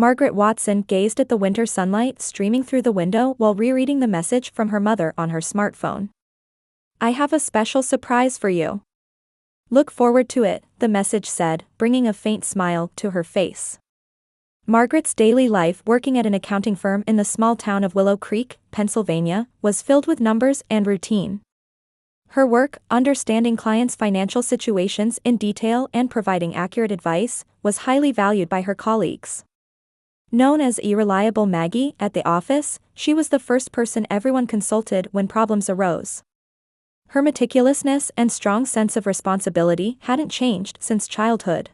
Margaret Watson gazed at the winter sunlight streaming through the window while rereading the message from her mother on her smartphone. "I have a special surprise for you. Look forward to it," the message said, bringing a faint smile to her face. Margaret's daily life working at an accounting firm in the small town of Willow Creek, Pennsylvania, was filled with numbers and routine. Her work, understanding clients' financial situations in detail and providing accurate advice, was highly valued by her colleagues. Known as Reliable Maggie at the office, she was the first person everyone consulted when problems arose. Her meticulousness and strong sense of responsibility hadn't changed since childhood.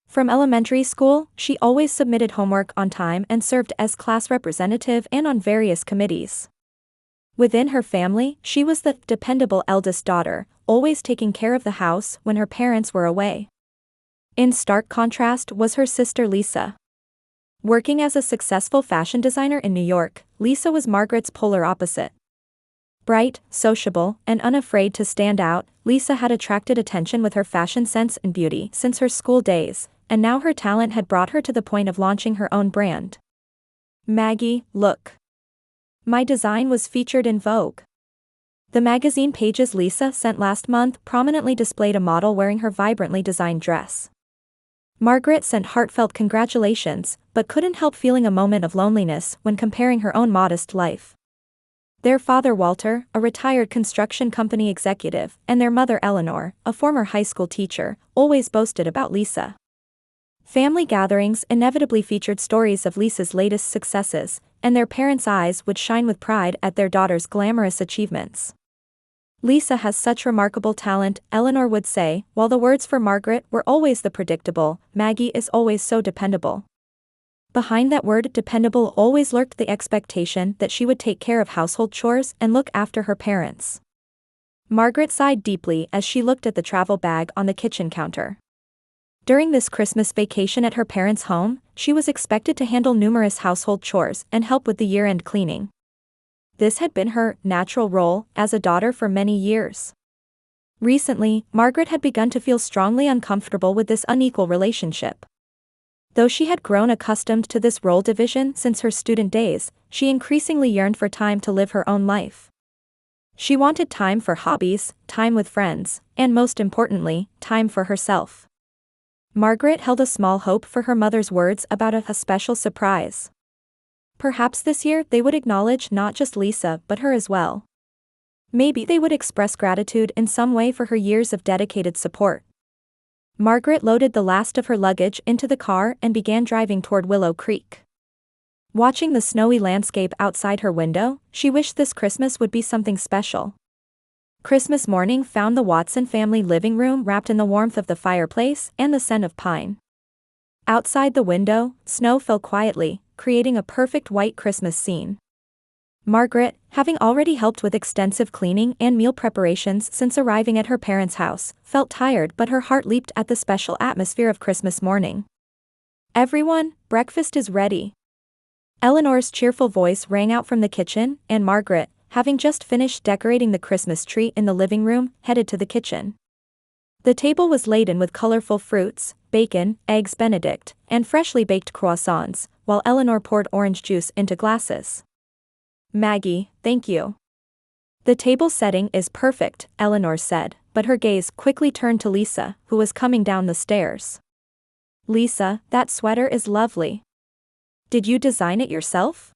From elementary school, she always submitted homework on time and served as class representative and on various committees. Within her family, she was the dependable eldest daughter, always taking care of the house when her parents were away. In stark contrast was her sister Lisa. Working as a successful fashion designer in New York, Lisa was Margaret's polar opposite. Bright, sociable, and unafraid to stand out, Lisa had attracted attention with her fashion sense and beauty since her school days, and now her talent had brought her to the point of launching her own brand. "Maggie, look. My design was featured in Vogue." The magazine pages Lisa sent last month prominently displayed a model wearing her vibrantly designed dress. Margaret sent heartfelt congratulations, but couldn't help feeling a moment of loneliness when comparing her own modest life. Their father Walter, a retired construction company executive, and their mother Eleanor, a former high school teacher, always boasted about Lisa. Family gatherings inevitably featured stories of Lisa's latest successes, and their parents' eyes would shine with pride at their daughter's glamorous achievements. "Lisa has such remarkable talent," Eleanor would say, while the words for Margaret were always the predictable, "Maggie is always so dependable." Behind that word dependable always lurked the expectation that she would take care of household chores and look after her parents. Margaret sighed deeply as she looked at the travel bag on the kitchen counter. During this Christmas vacation at her parents' home, she was expected to handle numerous household chores and help with the year-end cleaning. This had been her natural role as a daughter for many years. Recently, Margaret had begun to feel strongly uncomfortable with this unequal relationship. Though she had grown accustomed to this role division since her student days, she increasingly yearned for time to live her own life. She wanted time for hobbies, time with friends, and most importantly, time for herself. Margaret held a small hope for her mother's words about a special surprise. Perhaps this year they would acknowledge not just Lisa but her as well. Maybe they would express gratitude in some way for her years of dedicated support. Margaret loaded the last of her luggage into the car and began driving toward Willow Creek. Watching the snowy landscape outside her window, she wished this Christmas would be something special. Christmas morning found the Watson family living room wrapped in the warmth of the fireplace and the scent of pine. Outside the window, snow fell quietly, creating a perfect white Christmas scene. Margaret, having already helped with extensive cleaning and meal preparations since arriving at her parents' house, felt tired but her heart leaped at the special atmosphere of Christmas morning. "Everyone, breakfast is ready." Eleanor's cheerful voice rang out from the kitchen, and Margaret, having just finished decorating the Christmas tree in the living room, headed to the kitchen. The table was laden with colorful fruits, bacon, eggs Benedict, and freshly baked croissants, while Eleanor poured orange juice into glasses. "Maggie, thank you. The table setting is perfect," Eleanor said, but her gaze quickly turned to Lisa, who was coming down the stairs. "Lisa, that sweater is lovely. Did you design it yourself?"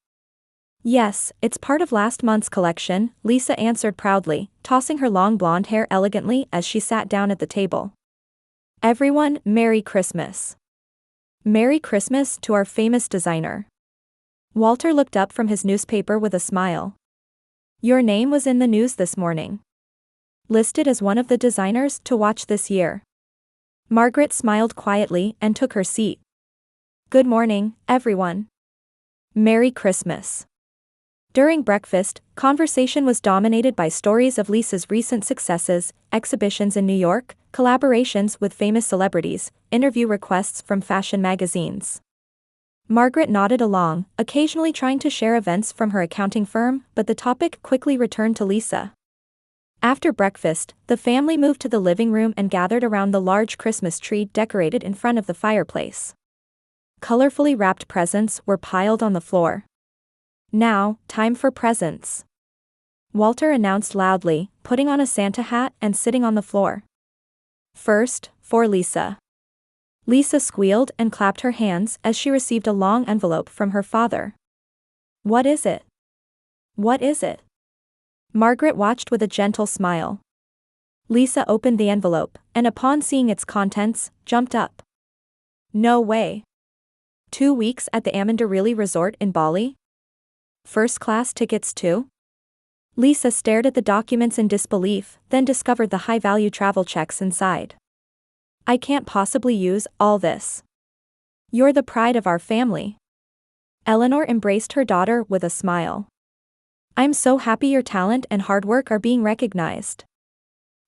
"Yes, it's part of last month's collection," Lisa answered proudly, tossing her long blonde hair elegantly as she sat down at the table. "Everyone, Merry Christmas." "Merry Christmas to our famous designer." Walter looked up from his newspaper with a smile. "Your name was in the news this morning. Listed as one of the designers to watch this year." Margaret smiled quietly and took her seat. "Good morning, everyone. Merry Christmas." During breakfast, conversation was dominated by stories of Lisa's recent successes, exhibitions in New York, collaborations with famous celebrities, interview requests from fashion magazines. Margaret nodded along, occasionally trying to share events from her accounting firm, but the topic quickly returned to Lisa. After breakfast, the family moved to the living room and gathered around the large Christmas tree decorated in front of the fireplace. Colorfully wrapped presents were piled on the floor. Now, time for presents, Walter announced loudly, putting on a Santa hat and sitting on the floor. First, for Lisa. Lisa squealed and clapped her hands as she received a long envelope from her father. What is it? What is it? Margaret watched with a gentle smile. Lisa opened the envelope, and upon seeing its contents, jumped up. No way. 2 weeks at the Amandarili Resort in Bali? First-class tickets too? Lisa stared at the documents in disbelief, then discovered the high-value travel checks inside. I can't possibly use all this. You're the pride of our family. Eleanor embraced her daughter with a smile. I'm so happy your talent and hard work are being recognized.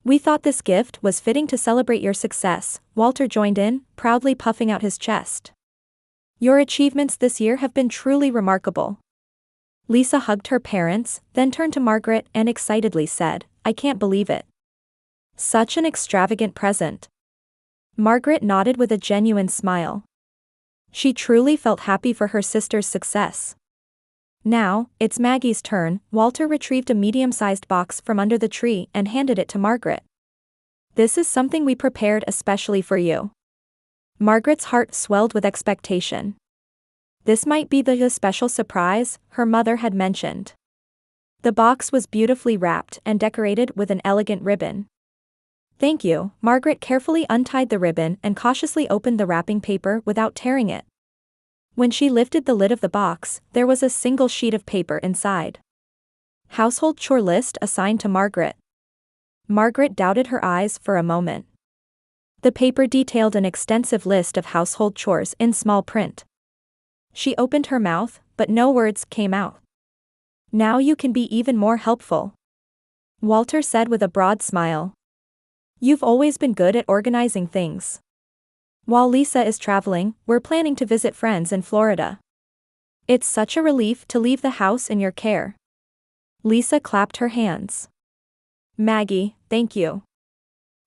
We thought this gift was fitting to celebrate your success, Walter joined in, proudly puffing out his chest. Your achievements this year have been truly remarkable. Lisa hugged her parents, then turned to Margaret and excitedly said, I can't believe it. Such an extravagant present. Margaret nodded with a genuine smile. She truly felt happy for her sister's success. Now, it's Maggie's turn. Walter retrieved a medium-sized box from under the tree and handed it to Margaret. This is something we prepared especially for you. Margaret's heart swelled with expectation. This might be the special surprise her mother had mentioned. The box was beautifully wrapped and decorated with an elegant ribbon. Thank you. Margaret carefully untied the ribbon and cautiously opened the wrapping paper without tearing it. When she lifted the lid of the box, there was a single sheet of paper inside. Household chore list assigned to Margaret. Margaret doubted her eyes for a moment. The paper detailed an extensive list of household chores in small print. She opened her mouth, but no words came out. Now you can be even more helpful, Walter said with a broad smile. You've always been good at organizing things. While Lisa is traveling, we're planning to visit friends in Florida. It's such a relief to leave the house in your care. Lisa clapped her hands. Maggie, thank you.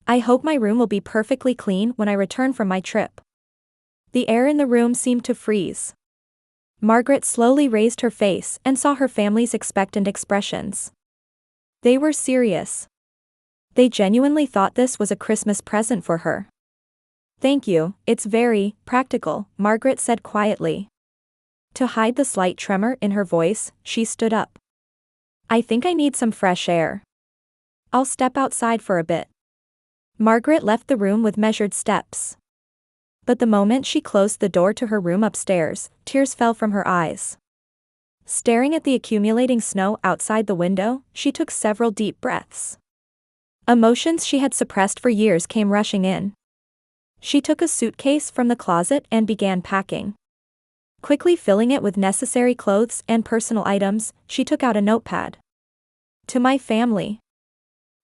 I hope my room will be perfectly clean when I return from my trip. The air in the room seemed to freeze. Margaret slowly raised her face and saw her family's expectant expressions. They were serious. They genuinely thought this was a Christmas present for her. Thank you, it's very practical, Margaret said quietly. To hide the slight tremor in her voice, she stood up. I think I need some fresh air. I'll step outside for a bit. Margaret left the room with measured steps. But the moment she closed the door to her room upstairs, tears fell from her eyes. Staring at the accumulating snow outside the window, she took several deep breaths. Emotions she had suppressed for years came rushing in. She took a suitcase from the closet and began packing. Quickly filling it with necessary clothes and personal items, she took out a notepad. To my family.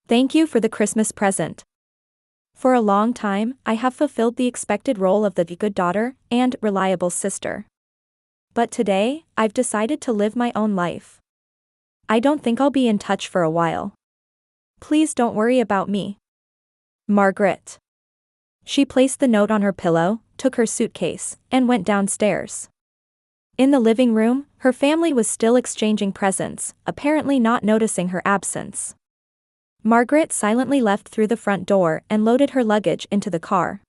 Thank you for the Christmas present. For a long time, I have fulfilled the expected role of the good daughter and reliable sister. But today, I've decided to live my own life. I don't think I'll be in touch for a while. Please don't worry about me. Margaret. She placed the note on her pillow, took her suitcase, and went downstairs. In the living room, her family was still exchanging presents, apparently not noticing her absence. Margaret silently left through the front door and loaded her luggage into the car.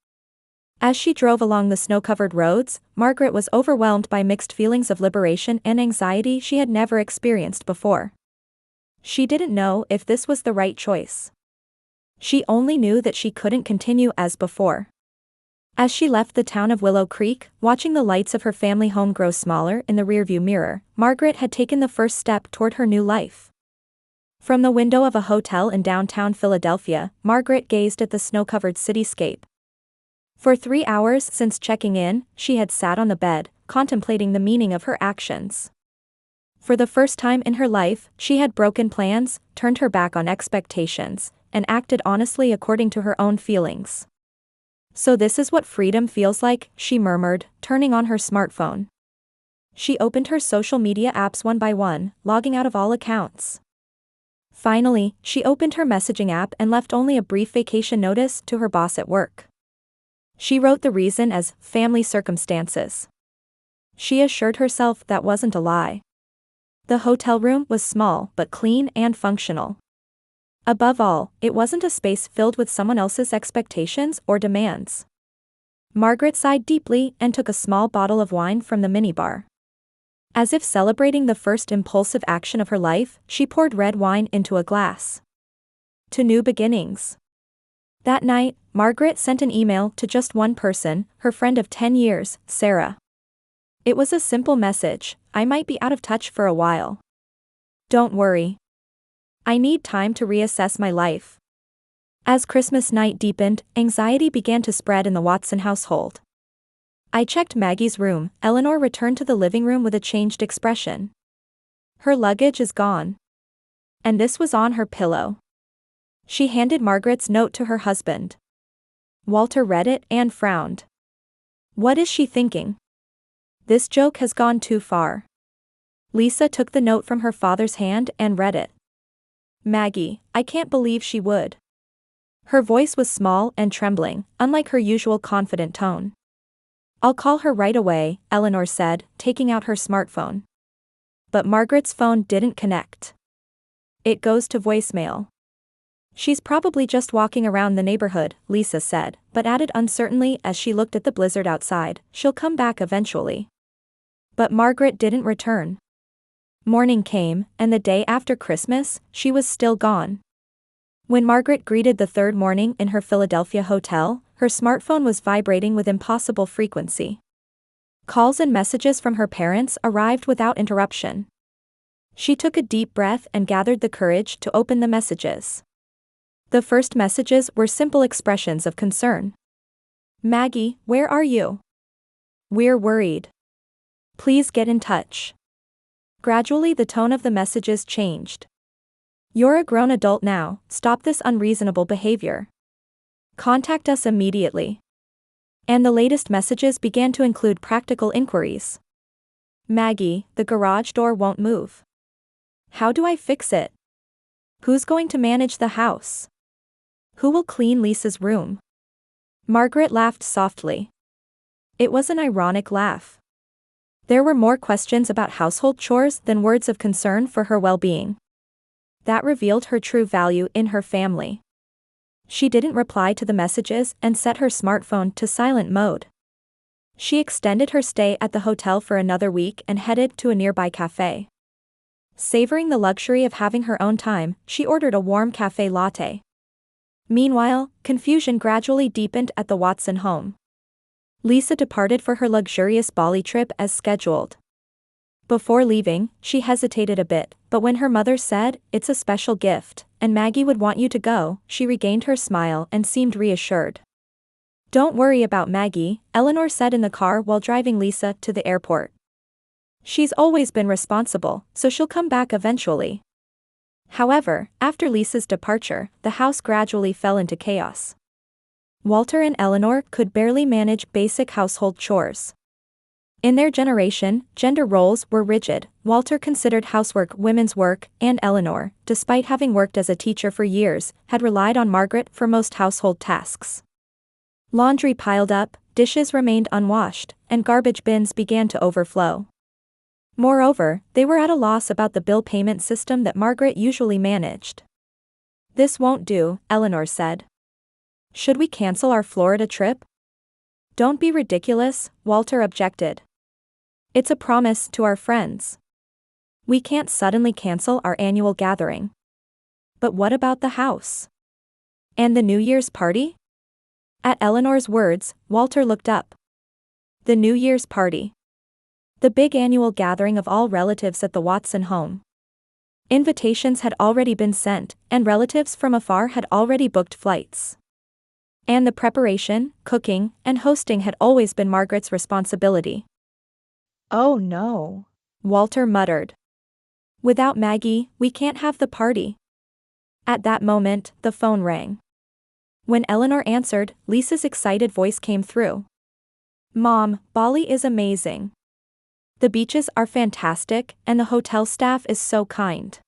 As she drove along the snow-covered roads, Margaret was overwhelmed by mixed feelings of liberation and anxiety she had never experienced before. She didn't know if this was the right choice. She only knew that she couldn't continue as before. As she left the town of Willow Creek, watching the lights of her family home grow smaller in the rearview mirror, Margaret had taken the first step toward her new life. From the window of a hotel in downtown Philadelphia, Margaret gazed at the snow-covered cityscape. For 3 hours since checking in, she had sat on the bed, contemplating the meaning of her actions. For the first time in her life, she had broken plans, turned her back on expectations, and acted honestly according to her own feelings. So this is what freedom feels like, she murmured, turning on her smartphone. She opened her social media apps one by one, logging out of all accounts. Finally, she opened her messaging app and left only a brief vacation notice to her boss at work. She wrote the reason as family circumstances. She assured herself that wasn't a lie. The hotel room was small but clean and functional. Above all, it wasn't a space filled with someone else's expectations or demands. Margaret sighed deeply and took a small bottle of wine from the minibar. As if celebrating the first impulsive action of her life, she poured red wine into a glass. To new beginnings. That night, Margaret sent an email to just one person, her friend of 10 years, Sarah. It was a simple message: I might be out of touch for a while. Don't worry. I need time to reassess my life. As Christmas night deepened, anxiety began to spread in the Watson household. I checked Maggie's room. Eleanor returned to the living room with a changed expression. Her luggage is gone. And this was on her pillow. She handed Margaret's note to her husband. Walter read it and frowned. What is she thinking? This joke has gone too far. Lisa took the note from her father's hand and read it. Maggie, I can't believe she would. Her voice was small and trembling, unlike her usual confident tone. I'll call her right away, Eleanor said, taking out her smartphone. But Margaret's phone didn't connect. It goes to voicemail. She's probably just walking around the neighborhood, Lisa said, but added uncertainly as she looked at the blizzard outside, she'll come back eventually. But Margaret didn't return. Morning came, and the day after Christmas, she was still gone. When Margaret greeted the third morning in her Philadelphia hotel, her smartphone was vibrating with impossible frequency. Calls and messages from her parents arrived without interruption. She took a deep breath and gathered the courage to open the messages. The first messages were simple expressions of concern. Maggie, where are you? We're worried. Please get in touch. Gradually the tone of the messages changed. You're a grown adult now, stop this unreasonable behavior. Contact us immediately. And the latest messages began to include practical inquiries. Maggie, the garage door won't move. How do I fix it? Who's going to manage the house? Who will clean Lisa's room? Margaret laughed softly. It was an ironic laugh. There were more questions about household chores than words of concern for her well-being. That revealed her true value in her family. She didn't reply to the messages and set her smartphone to silent mode. She extended her stay at the hotel for another week and headed to a nearby cafe. Savoring the luxury of having her own time, she ordered a warm cafe latte. Meanwhile, confusion gradually deepened at the Watson home. Lisa departed for her luxurious Bali trip as scheduled. Before leaving, she hesitated a bit, but when her mother said, "It's a special gift, and Maggie would want you to go," she regained her smile and seemed reassured. Don't worry about Maggie, Eleanor said in the car while driving Lisa to the airport. She's always been responsible, so she'll come back eventually. However, after Lisa's departure, the house gradually fell into chaos. Walter and Eleanor could barely manage basic household chores. In their generation, gender roles were rigid. Walter considered housework women's work, and Eleanor, despite having worked as a teacher for years, had relied on Margaret for most household tasks. Laundry piled up, dishes remained unwashed, and garbage bins began to overflow. Moreover, they were at a loss about the bill payment system that Margaret usually managed. This won't do, Eleanor said. Should we cancel our Florida trip? Don't be ridiculous, Walter objected. It's a promise to our friends. We can't suddenly cancel our annual gathering. But what about the house? And the New Year's party? At Eleanor's words, Walter looked up. The New Year's party. The big annual gathering of all relatives at the Watson home. Invitations had already been sent, and relatives from afar had already booked flights. And the preparation, cooking, and hosting had always been Margaret's responsibility. Oh no, Walter muttered. Without Maggie, we can't have the party. At that moment, the phone rang. When Eleanor answered, Lisa's excited voice came through. Mom, Bali is amazing. The beaches are fantastic, and the hotel staff is so kind.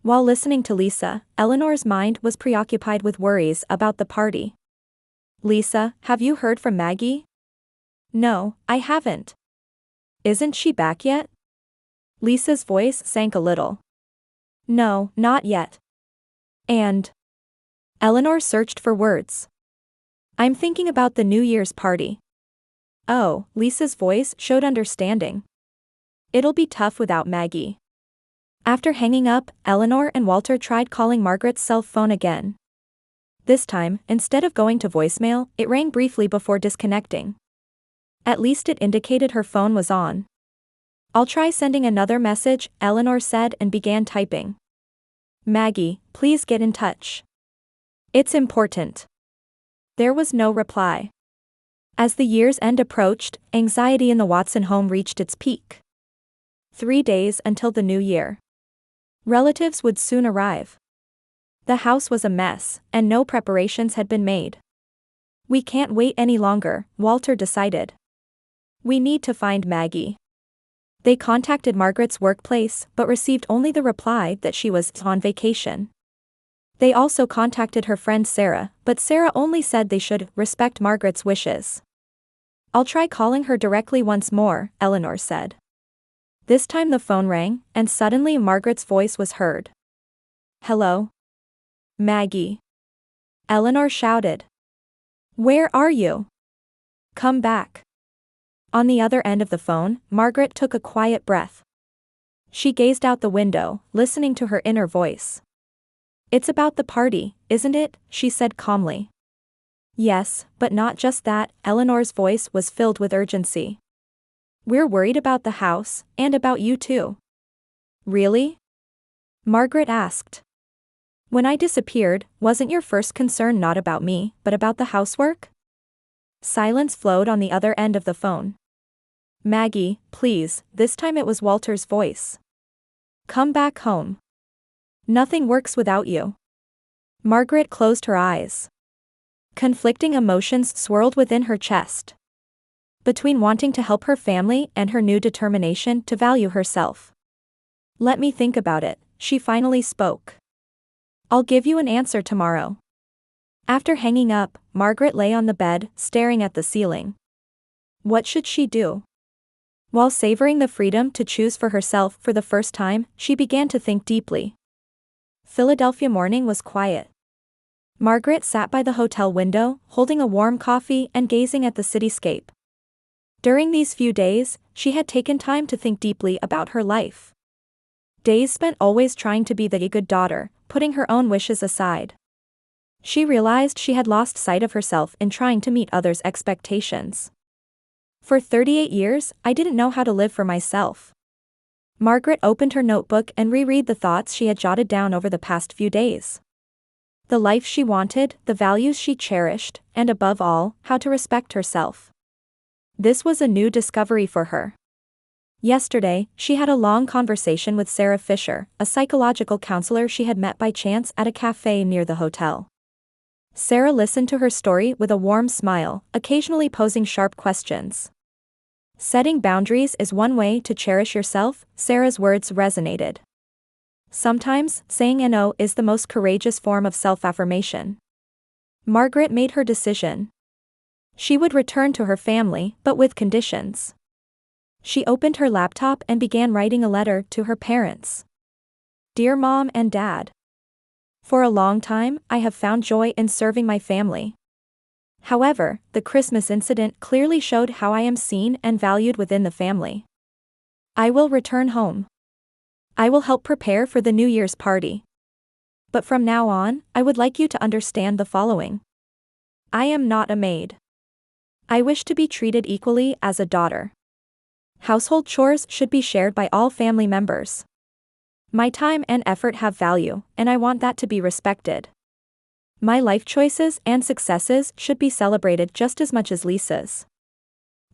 While listening to Lisa, Eleanor's mind was preoccupied with worries about the party. Lisa, have you heard from Maggie? No, I haven't. Isn't she back yet? Lisa's voice sank a little. No, not yet. And Eleanor searched for words. I'm thinking about the New Year's party. Oh, Lisa's voice showed understanding. It'll be tough without Maggie. After hanging up, Eleanor and Walter tried calling Margaret's cell phone again. This time, instead of going to voicemail, it rang briefly before disconnecting. At least it indicated her phone was on. I'll try sending another message, Eleanor said and began typing. Maggie, please get in touch. It's important. There was no reply. As the year's end approached, anxiety in the Watson home reached its peak. 3 days until the new year. Relatives would soon arrive. The house was a mess, and no preparations had been made. We can't wait any longer, Walter decided. We need to find Maggie. They contacted Margaret's workplace, but received only the reply that she was on vacation. They also contacted her friend Sarah, but Sarah only said they should respect Margaret's wishes. I'll try calling her directly once more, Eleanor said. This time the phone rang, and suddenly Margaret's voice was heard. Hello? Maggie. Eleanor shouted. Where are you? Come back. On the other end of the phone, Margaret took a quiet breath. She gazed out the window, listening to her inner voice. It's about the party, isn't it? She said calmly. Yes, but not just that, Eleanor's voice was filled with urgency. We're worried about the house, and about you too. Really? Margaret asked. When I disappeared, wasn't your first concern not about me, but about the housework? Silence flowed on the other end of the phone. Maggie, please, this time it was Walter's voice. Come back home. Nothing works without you. Margaret closed her eyes. Conflicting emotions swirled within her chest. Between wanting to help her family and her new determination to value herself. Let me think about it, she finally spoke. I'll give you an answer tomorrow. After hanging up, Margaret lay on the bed, staring at the ceiling. What should she do? While savoring the freedom to choose for herself for the first time, she began to think deeply. Philadelphia morning was quiet. Margaret sat by the hotel window, holding a warm coffee and gazing at the cityscape. During these few days, she had taken time to think deeply about her life. Days spent always trying to be the good daughter, putting her own wishes aside. She realized she had lost sight of herself in trying to meet others' expectations. For 38 years, I didn't know how to live for myself. Margaret opened her notebook and reread the thoughts she had jotted down over the past few days. The life she wanted, the values she cherished, and above all, how to respect herself. This was a new discovery for her. Yesterday, she had a long conversation with Sarah Fisher, a psychological counselor she had met by chance at a cafe near the hotel. Sarah listened to her story with a warm smile, occasionally posing sharp questions. Setting boundaries is one way to cherish yourself, Sarah's words resonated. Sometimes, saying no is the most courageous form of self-affirmation. Margaret made her decision. She would return to her family, but with conditions. She opened her laptop and began writing a letter to her parents. Dear Mom and Dad. For a long time, I have found joy in serving my family. However, the Christmas incident clearly showed how I am seen and valued within the family. I will return home. I will help prepare for the New Year's party. But from now on, I would like you to understand the following. I am not a maid. I wish to be treated equally as a daughter. Household chores should be shared by all family members. My time and effort have value, and I want that to be respected. My life choices and successes should be celebrated just as much as Lisa's.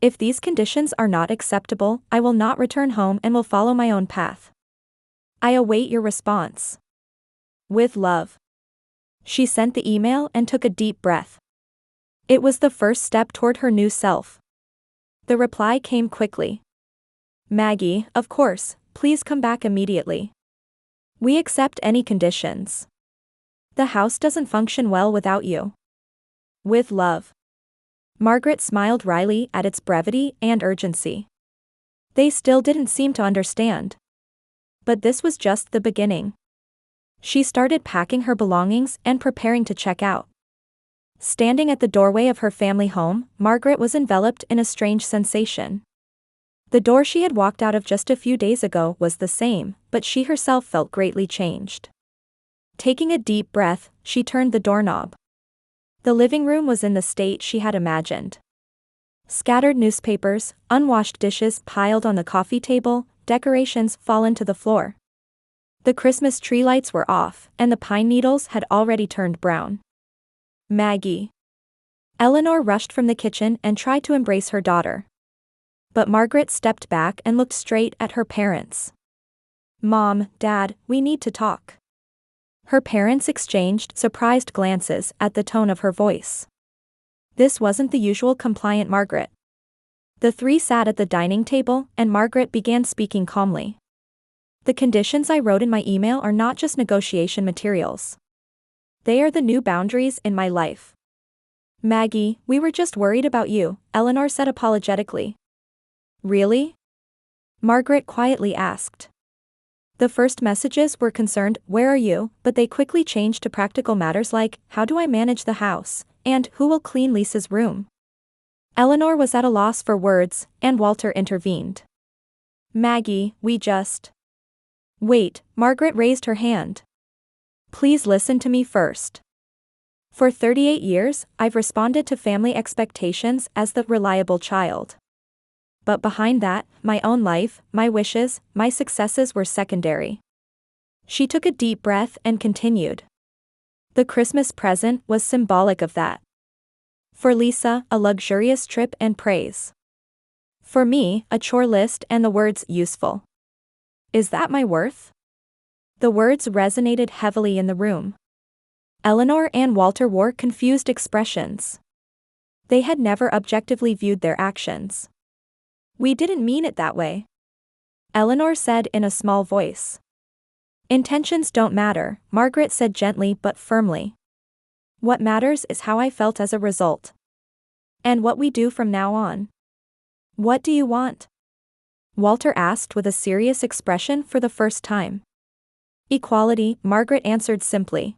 If these conditions are not acceptable, I will not return home and will follow my own path. I await your response. With love. She sent the email and took a deep breath. It was the first step toward her new self. The reply came quickly. Maggie, of course, please come back immediately. We accept any conditions. The house doesn't function well without you. With love. Margaret smiled wryly at its brevity and urgency. They still didn't seem to understand. But this was just the beginning. She started packing her belongings and preparing to check out. Standing at the doorway of her family home, Margaret was enveloped in a strange sensation. The door she had walked out of just a few days ago was the same, but she herself felt greatly changed. Taking a deep breath, she turned the doorknob. The living room was in the state she had imagined. Scattered newspapers, unwashed dishes piled on the coffee table, decorations fallen to the floor. The Christmas tree lights were off, and the pine needles had already turned brown. Maggie. Eleanor rushed from the kitchen and tried to embrace her daughter. But Margaret stepped back and looked straight at her parents. Mom, Dad, we need to talk. Her parents exchanged surprised glances at the tone of her voice. This wasn't the usual compliant Margaret. The three sat at the dining table, and Margaret began speaking calmly. The conditions I wrote in my email are not just negotiation materials. They are the new boundaries in my life. Maggie, we were just worried about you, Eleanor said apologetically. Really? Margaret quietly asked. The first messages were concerned, where are you, but they quickly changed to practical matters like, how do I manage the house, and who will clean Lisa's room? Eleanor was at a loss for words, and Walter intervened. Maggie, we just... Wait, Margaret raised her hand. Please listen to me first. For 38 years, I've responded to family expectations as the reliable child. But behind that, my own life, my wishes, my successes were secondary. She took a deep breath and continued. The Christmas present was symbolic of that. For Lisa, a luxurious trip and praise. For me, a chore list and the words useful. Is that my worth? The words resonated heavily in the room. Eleanor and Walter wore confused expressions. They had never objectively viewed their actions. We didn't mean it that way. Eleanor said in a small voice. Intentions don't matter, Margaret said gently but firmly. What matters is how I felt as a result. And what we do from now on. What do you want? Walter asked with a serious expression for the first time. Equality, Margaret answered simply.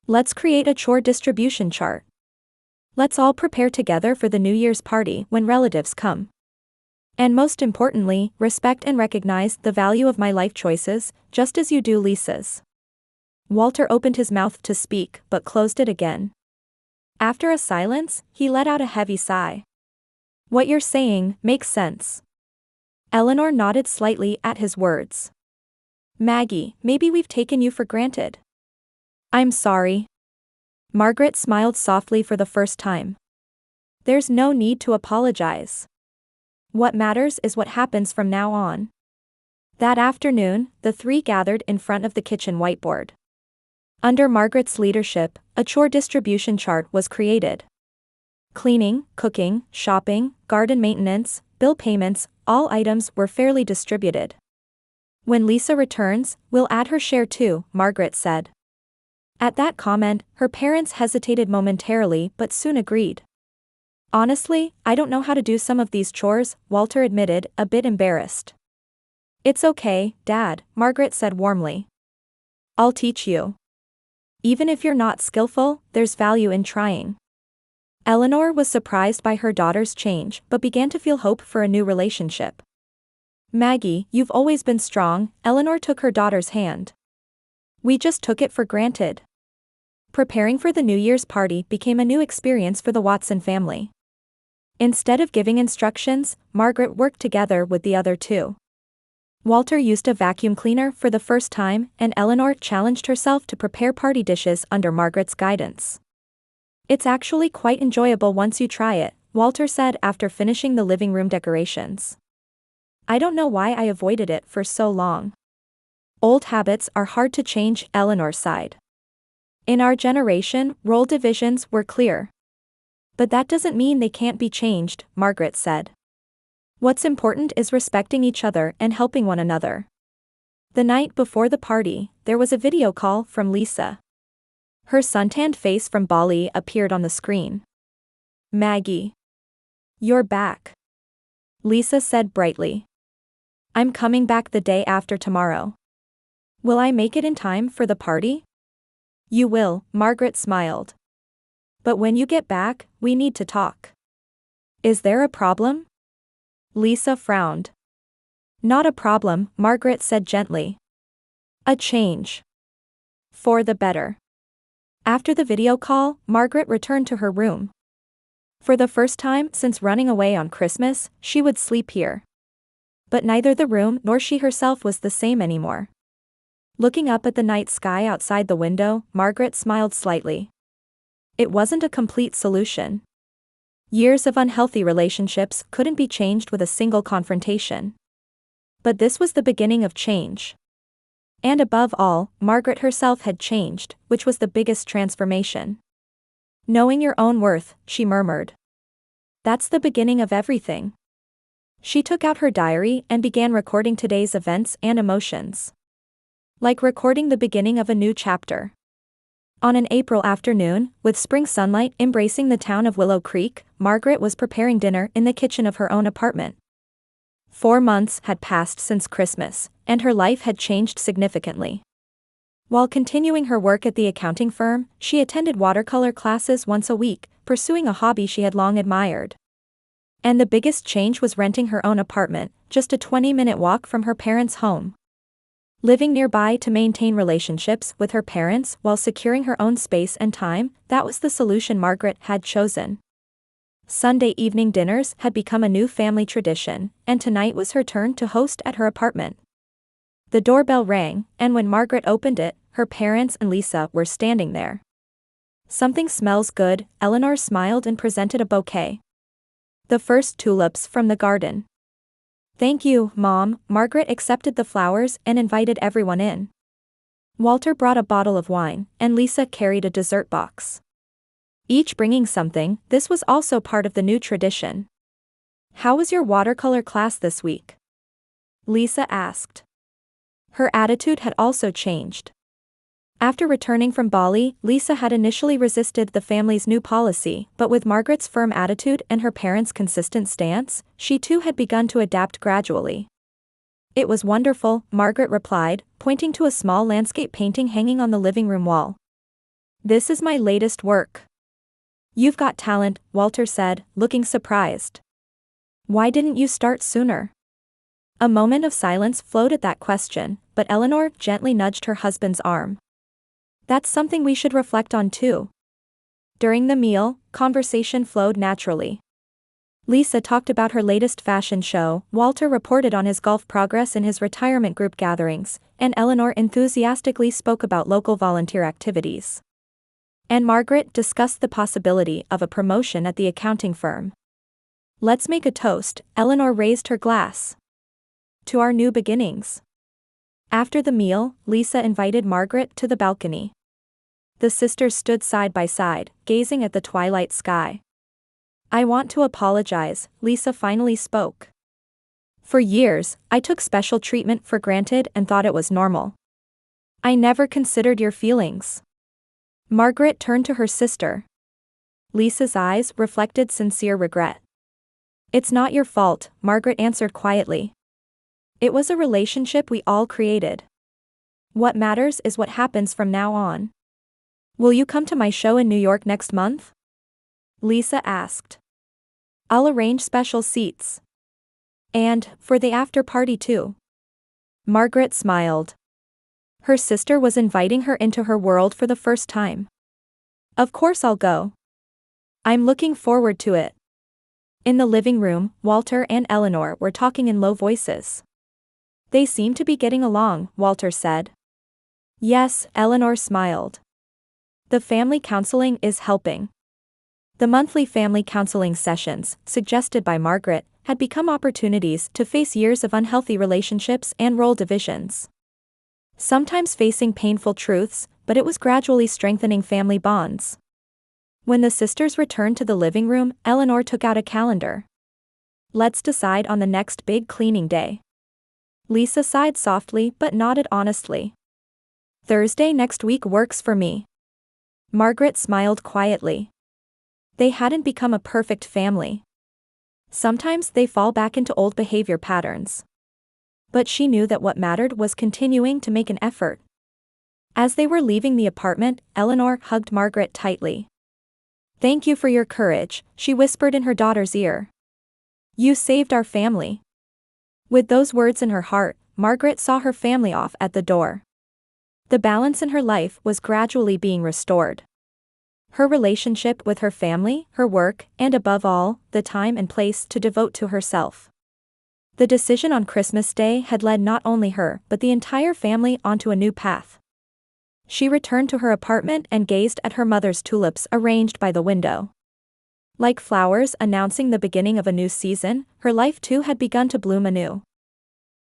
Let's create a chore distribution chart. Let's all prepare together for the New Year's party when relatives come. And most importantly, respect and recognize the value of my life choices, just as you do Lisa's. Walter opened his mouth to speak but closed it again. After a silence, he let out a heavy sigh. What you're saying makes sense. Eleanor nodded slightly at his words. Maggie, maybe we've taken you for granted. I'm sorry. Margaret smiled softly for the first time. There's no need to apologize. What matters is what happens from now on. That afternoon, the three gathered in front of the kitchen whiteboard. Under Margaret's leadership, a chore distribution chart was created. Cleaning, cooking, shopping, garden maintenance, bill payments, all items were fairly distributed. When Lisa returns, we'll add her share too, Margaret said. At that comment, her parents hesitated momentarily but soon agreed. Honestly, I don't know how to do some of these chores, Walter admitted, a bit embarrassed. It's okay, Dad, Margaret said warmly. I'll teach you. Even if you're not skillful, there's value in trying. Eleanor was surprised by her daughter's change but began to feel hope for a new relationship. Maggie, you've always been strong, Eleanor took her daughter's hand. We just took it for granted. Preparing for the New Year's party became a new experience for the Watson family. Instead of giving instructions, Margaret worked together with the other two. Walter used a vacuum cleaner for the first time, and Eleanor challenged herself to prepare party dishes under Margaret's guidance. It's actually quite enjoyable once you try it, Walter said after finishing the living room decorations. I don't know why I avoided it for so long. Old habits are hard to change, Eleanor sighed. In our generation, role divisions were clear. But that doesn't mean they can't be changed, Margaret said. What's important is respecting each other and helping one another. The night before the party, there was a video call from Lisa. Her suntanned face from Bali appeared on the screen. Maggie. You're back. Lisa said brightly. I'm coming back the day after tomorrow. Will I make it in time for the party? You will, Margaret smiled. But when you get back, we need to talk. Is there a problem? Lisa frowned. Not a problem, Margaret said gently. A change. For the better. After the video call, Margaret returned to her room. For the first time since running away on Christmas, she would sleep here. But neither the room nor she herself was the same anymore. Looking up at the night sky outside the window, Margaret smiled slightly. It wasn't a complete solution. Years of unhealthy relationships couldn't be changed with a single confrontation. But this was the beginning of change. And above all, Margaret herself had changed, which was the biggest transformation. Knowing your own worth, she murmured. That's the beginning of everything. She took out her diary and began recording today's events and emotions. Like recording the beginning of a new chapter. On an April afternoon, with spring sunlight embracing the town of Willow Creek, Margaret was preparing dinner in the kitchen of her own apartment. 4 months had passed since Christmas, and her life had changed significantly. While continuing her work at the accounting firm, she attended watercolor classes once a week, pursuing a hobby she had long admired. And the biggest change was renting her own apartment, just a 20-minute walk from her parents' home. Living nearby to maintain relationships with her parents while securing her own space and time, that was the solution Margaret had chosen. Sunday evening dinners had become a new family tradition, and tonight was her turn to host at her apartment. The doorbell rang, and when Margaret opened it, her parents and Lisa were standing there. Something smells good, Eleanor smiled and presented a bouquet. The first tulips from the garden. Thank you, Mom. Margaret accepted the flowers and invited everyone in. Walter brought a bottle of wine, and Lisa carried a dessert box. Each bringing something, this was also part of the new tradition. How was your watercolor class this week? Lisa asked. Her attitude had also changed. After returning from Bali, Lisa had initially resisted the family's new policy, but with Margaret's firm attitude and her parents' consistent stance, she too had begun to adapt gradually. It was wonderful, Margaret replied, pointing to a small landscape painting hanging on the living room wall. This is my latest work. You've got talent, Walter said, looking surprised. Why didn't you start sooner? A moment of silence flowed at that question, but Eleanor gently nudged her husband's arm. That's something we should reflect on too. During the meal, conversation flowed naturally. Lisa talked about her latest fashion show, Walter reported on his golf progress in his retirement group gatherings, and Eleanor enthusiastically spoke about local volunteer activities. And Margaret discussed the possibility of a promotion at the accounting firm. Let's make a toast, Eleanor raised her glass. To our new beginnings. After the meal, Lisa invited Margaret to the balcony. The sisters stood side by side, gazing at the twilight sky. I want to apologize, Lisa finally spoke. For years, I took special treatment for granted and thought it was normal. I never considered your feelings. Margaret turned to her sister. Lisa's eyes reflected sincere regret. It's not your fault, Margaret answered quietly. It was a relationship we all created. What matters is what happens from now on. Will you come to my show in New York next month? Lisa asked. I'll arrange special seats. And, for the after party too. Margaret smiled. Her sister was inviting her into her world for the first time. Of course I'll go. I'm looking forward to it. In the living room, Walter and Eleanor were talking in low voices. They seem to be getting along, Walter said. Yes, Eleanor smiled. The family counseling is helping. The monthly family counseling sessions, suggested by Margaret, had become opportunities to face years of unhealthy relationships and role divisions. Sometimes facing painful truths, but it was gradually strengthening family bonds. When the sisters returned to the living room, Eleanor took out a calendar. Let's decide on the next big cleaning day. Lisa sighed softly but nodded honestly. Thursday next week works for me. Margaret smiled quietly. They hadn't become a perfect family. Sometimes they fall back into old behavior patterns. But she knew that what mattered was continuing to make an effort. As they were leaving the apartment, Eleanor hugged Margaret tightly. "Thank you for your courage," she whispered in her daughter's ear. "You saved our family." With those words in her heart, Margaret saw her family off at the door. The balance in her life was gradually being restored. Her relationship with her family, her work, and above all, the time and place to devote to herself. The decision on Christmas Day had led not only her but the entire family onto a new path. She returned to her apartment and gazed at her mother's tulips arranged by the window. Like flowers announcing the beginning of a new season, her life too had begun to bloom anew.